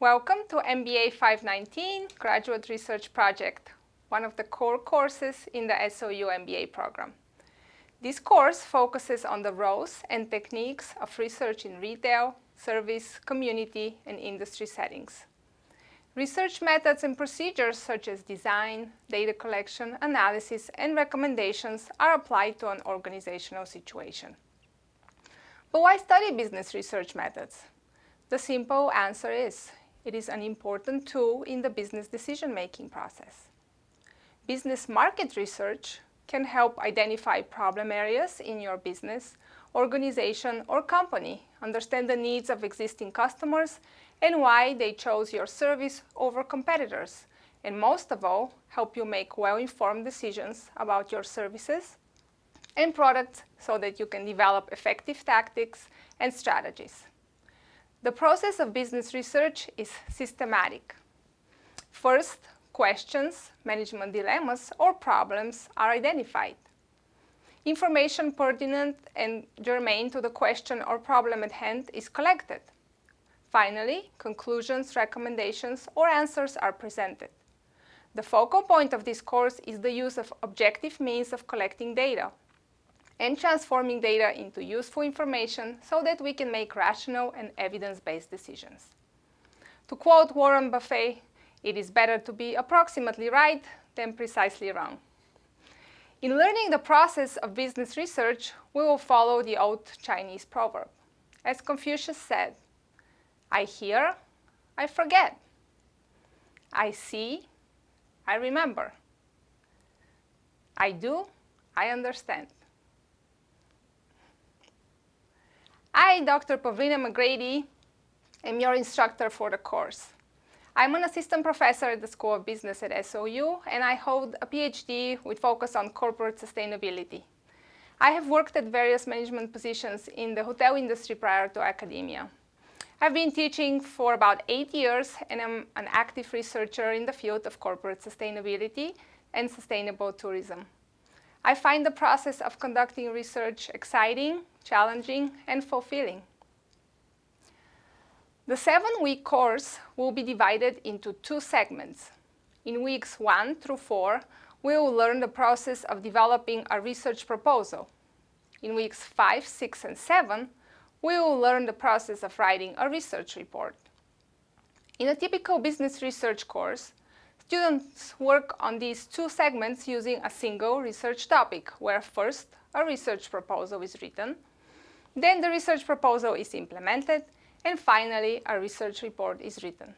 Welcome to MBA 519 Graduate Research Project, one of the core courses in the SOU MBA program. This course focuses on the roles and techniques of research in retail, service, community, and industry settings. Research methods and procedures such as design, data collection, analysis, and recommendations are applied to an organizational situation. But why study business research methods? The simple answer is, it is an important tool in the business decision-making process. Business market research can help identify problem areas in your business, organization, or company, understand the needs of existing customers and why they chose your service over competitors, and most of all, help you make well-informed decisions about your services and products so that you can develop effective tactics and strategies. The process of business research is systematic. First, questions, management dilemmas, or problems are identified. Information pertinent and germane to the question or problem at hand is collected. Finally, conclusions, recommendations, or answers are presented. The focal point of this course is the use of objective means of collecting data and transforming data into useful information so that we can make rational and evidence-based decisions. To quote Warren Buffett, it is better to be approximately right than precisely wrong. In learning the process of business research, we will follow the old Chinese proverb. As Confucius said, I hear, I forget. I see, I remember. I do, I understand. I, Dr. Pavlina McGrady, am your instructor for the course. I'm an assistant professor at the School of Business at SOU, and I hold a PhD with focus on corporate sustainability. I have worked at various management positions in the hotel industry prior to academia. I've been teaching for about 8 years, and I'm an active researcher in the field of corporate sustainability and sustainable tourism. I find the process of conducting research exciting, challenging, and fulfilling. The 7-week course will be divided into 2 segments. In weeks 1 through 4, we will learn the process of developing a research proposal. In weeks 5, 6, and 7, we will learn the process of writing a research report. In a typical business research course, students work on these 2 segments using a single research topic, where first a research proposal is written, then the research proposal is implemented, and finally a research report is written.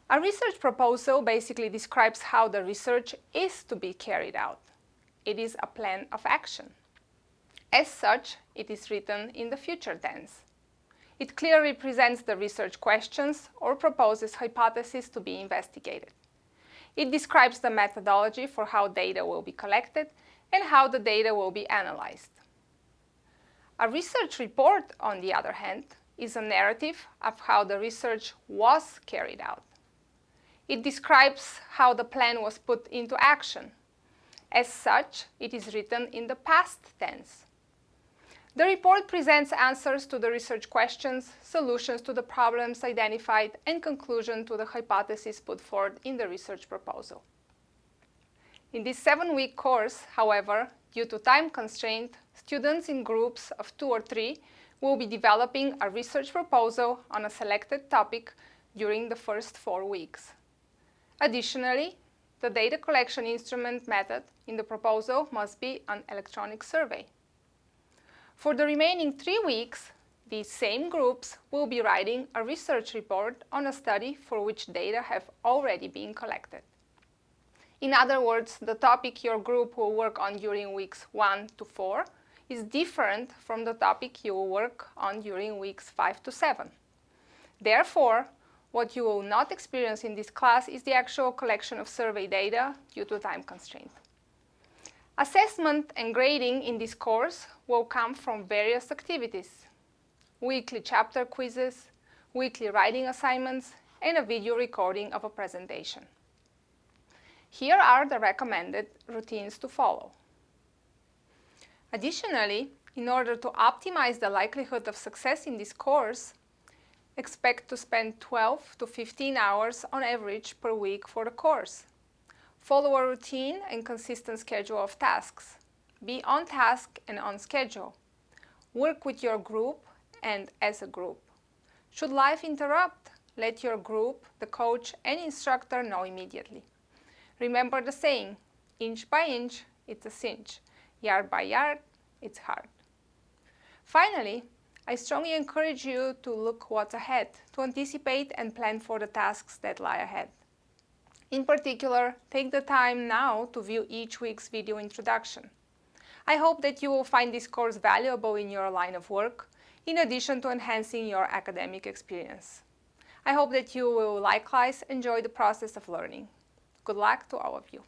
A research proposal basically describes how the research is to be carried out. It is a plan of action. As such, it is written in the future tense. It clearly presents the research questions or proposes hypotheses to be investigated. It describes the methodology for how data will be collected and how the data will be analyzed. A research report, on the other hand, is a narrative of how the research was carried out. It describes how the plan was put into action. As such, it is written in the past tense. The report presents answers to the research questions, solutions to the problems identified, and conclusion to the hypothesis put forth in the research proposal. In this 7-week course, however, due to time constraint, students in groups of 2 or 3 will be developing a research proposal on a selected topic during the first 4 weeks. Additionally, the data collection instrument method in the proposal must be an electronic survey. For the remaining 3 weeks, these same groups will be writing a research report on a study for which data have already been collected. In other words, the topic your group will work on during weeks 1 to 4 is different from the topic you will work on during weeks 5 to 7. Therefore, what you will not experience in this class is the actual collection of survey data due to time constraint. Assessment and grading in this course will come from various activities: weekly chapter quizzes, weekly writing assignments, and a video recording of a presentation. Here are the recommended routines to follow. Additionally, in order to optimize the likelihood of success in this course, Expect to spend 12 to 15 hours on average per week for the course. Follow a routine and consistent schedule of tasks. Be on task and on schedule. Work with your group and as a group. Should life interrupt, let your group, the coach, and instructor know immediately. Remember the saying, inch by inch, it's a cinch. Yard by yard, it's hard. Finally, I strongly encourage you to look what's ahead, to anticipate and plan for the tasks that lie ahead. In particular, take the time now to view each week's video introduction. I hope that you will find this course valuable in your line of work, in addition to enhancing your academic experience. I hope that you will likewise enjoy the process of learning. Good luck to all of you.